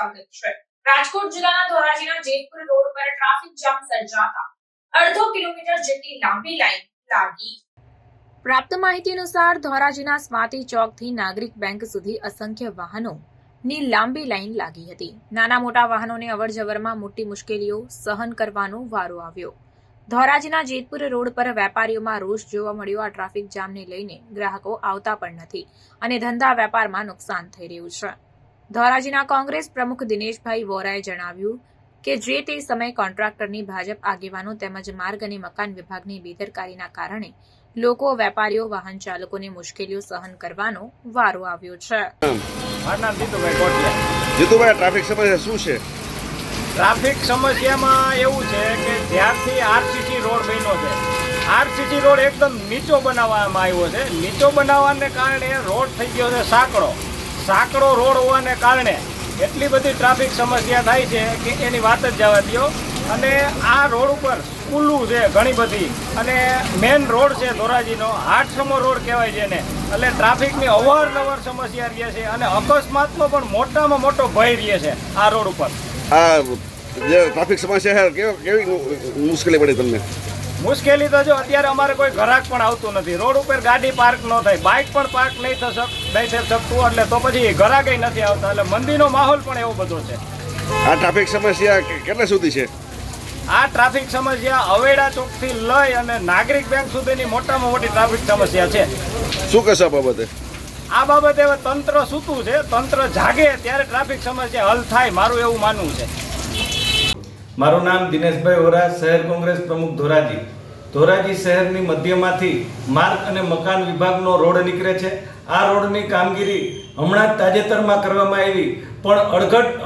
સ્વાગત છે। રાજકોટ જિલ્લાના ધોરાજીના જેતપુર રોડ પર ટ્રાફિક જામ સર્જાતા અડધો કિલોમીટર જેટલી લાંબી લાઈન લાગી। પ્રાપ્ત માહિતી અનુસાર ધોરાજીના સ્વાતિ ચોકથી નાગરિક બેંક સુધી અસંખ્ય વાહનોની લાંબી લાઈન લાગી હતી। નાના મોટા વાહનોને અવરજવરમાં મોટી મુશ્કેલીઓ સહન કરવાનો વારો આવ્યો। ધોરાજીના જેતપુર રોડ પર વેપારીઓમાં રોષ જોવા મળ્યો। આ ટ્રાફિક જામને લઈને ગ્રાહકો આવતા પણ નથી અને ધંધા વેપારમાં નુકસાન થઈ રહ્યું છે। ધોરાજીના કોંગ્રેસ પ્રમુખ દિનેશભાઈ વોરાએ જણાવ્યું કે જે તે સમયે કોન્ટ્રાક્ટરની ભાજપ આગેવાનો તેમજ માર્ગ અને મકાન વિભાગની બેદરકારીના કારણે લોકો વેપારીઓ વાહન ચાલકોને મુશ્કેલીઓ સહન કરવાનો વારો આવ્યો છે। જીતુભાઈ, ટ્રાફિક સમસ્યા શું છે? ટ્રાફિક સમસ્યામાં એવું છે કે જ્યારથી આરસીસી રોડ બન્યો છે, આરસીસી રોડ એકદમ નીચો બનાવવામાં આવ્યો છે। નીચો બનાવવાને કારણે રોડ થઈ ગયો છે સાંકડો રોડ હોવાને કારણે એટલી બધી ટ્રાફિક સમસ્યા થાય છે કે એની વાત જ જવા દો। અને આ રોડ ઉપર સ્કૂલો છે ઘણી બધી, અને મેઇન રોડ છે ધોરાજીનો, હાટસમો રોડ કહેવાય છે એને, એટલે ટ્રાફિકની અવારનવાર સમસ્યા રહે છે અને અકસ્માતનો પણ મોટામાં મોટો ભય રહે છે આ રોડ ઉપર। આ જે ટ્રાફિક સમસ્યા છે કેવી મુશ્કેલી પડી તમને? મુશ્કેલી તો જો અત્યારે અમારે કોઈ ગ્રાહક પણ આવતું નથી, રોડ ઉપર ગાડી પાર્ક ન થાય, બાઇક પણ પાર્ક નહીં થઈ શકતું, એટલે તો પછી ગ્રાહક નથી આવતા, એટલે મંદીનો માહોલ પણ એવો બધો છે। આ ટ્રાફિક સમસ્યા કેટલા સુધી છે? આ ટ્રાફિક સમસ્યા અવેડા ચોકથી લઈ અને નાગરિક બેંક સુધીની મોટામાં મોટી ટ્રાફિક સમસ્યા છે। શું કહેશો આ બાબતે? આ બાબતે હવે તંત્ર સૂતું છે, તંત્ર જાગે ત્યારે ટ્રાફિક સમસ્યા હલ થાય, મારું એવું માનવું છે। મારું નામ દિનેશભાઈ વોરા, શહેર કોંગ્રેસ પ્રમુખ ધોરાજી। ધોરાજી શહેરની મધ્યમાંથી માર્ગ અને મકાન વિભાગનો રોડ નીકળે છે। આ રોડની કામગીરી હમણાં જ તાજેતરમાં કરવામાં આવી, પણ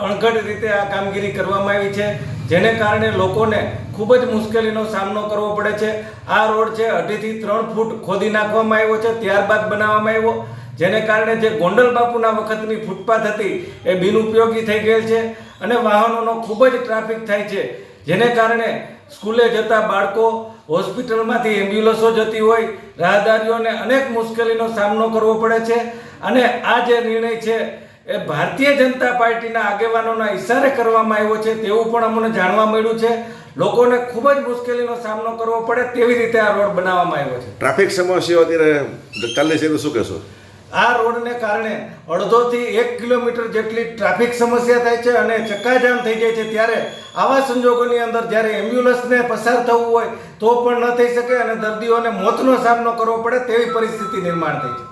અણઘડ રીતે આ કામગીરી કરવામાં આવી છે, જેને કારણે લોકોને ખૂબ જ મુશ્કેલીનો સામનો કરવો પડે છે। આ રોડ છે 2.5 થી 3 ફૂટ ખોદી નાખવામાં આવ્યો છે, ત્યારબાદ બનાવવામાં આવ્યો, જેને કારણે જે ગોંડલ બાપુના વખતની ફૂટપાથ હતી એ બિનઉપયોગી થઈ ગયેલ છે અને વાહનોનો ખૂબ જ ટ્રાફિક થાય છે, જેને કારણે સ્કૂલે જતા બાળકો, હોસ્પિટલમાંથી એમ્બ્યુલન્સો જતી હોય, રાહદારીઓને અનેક મુશ્કેલીનો સામનો કરવો પડે છે। અને આ જે નિર્ણય છે એ ભારતીય જનતા પાર્ટીના આગેવાનોના ઇશારે કરવામાં આવ્યો છે તેવું પણ અમને જાણવા મળ્યું છે। લોકોને ખૂબ જ મુશ્કેલીનો સામનો કરવો પડે તેવી રીતે આ રોડ બનાવવામાં આવ્યો છે। ટ્રાફિક સમસ્યાઓ અત્યારે ચાલે છે તો શું કહેશો? આ રોડને કારણે અડધોથી 1 કિલોમીટર જેટલી ટ્રાફિક સમસ્યા થાય છે અને ચક્કાજામ થઈ જાય છે। ત્યારે આવા સંજોગોની અંદર જ્યારે એમ્બ્યુલન્સને પસાર થવું હોય તો પણ ન થઈ શકે અને દર્દીઓને મોતનો સામનો કરવો પડે તેવી પરિસ્થિતિ નિર્માણ થઈ છે।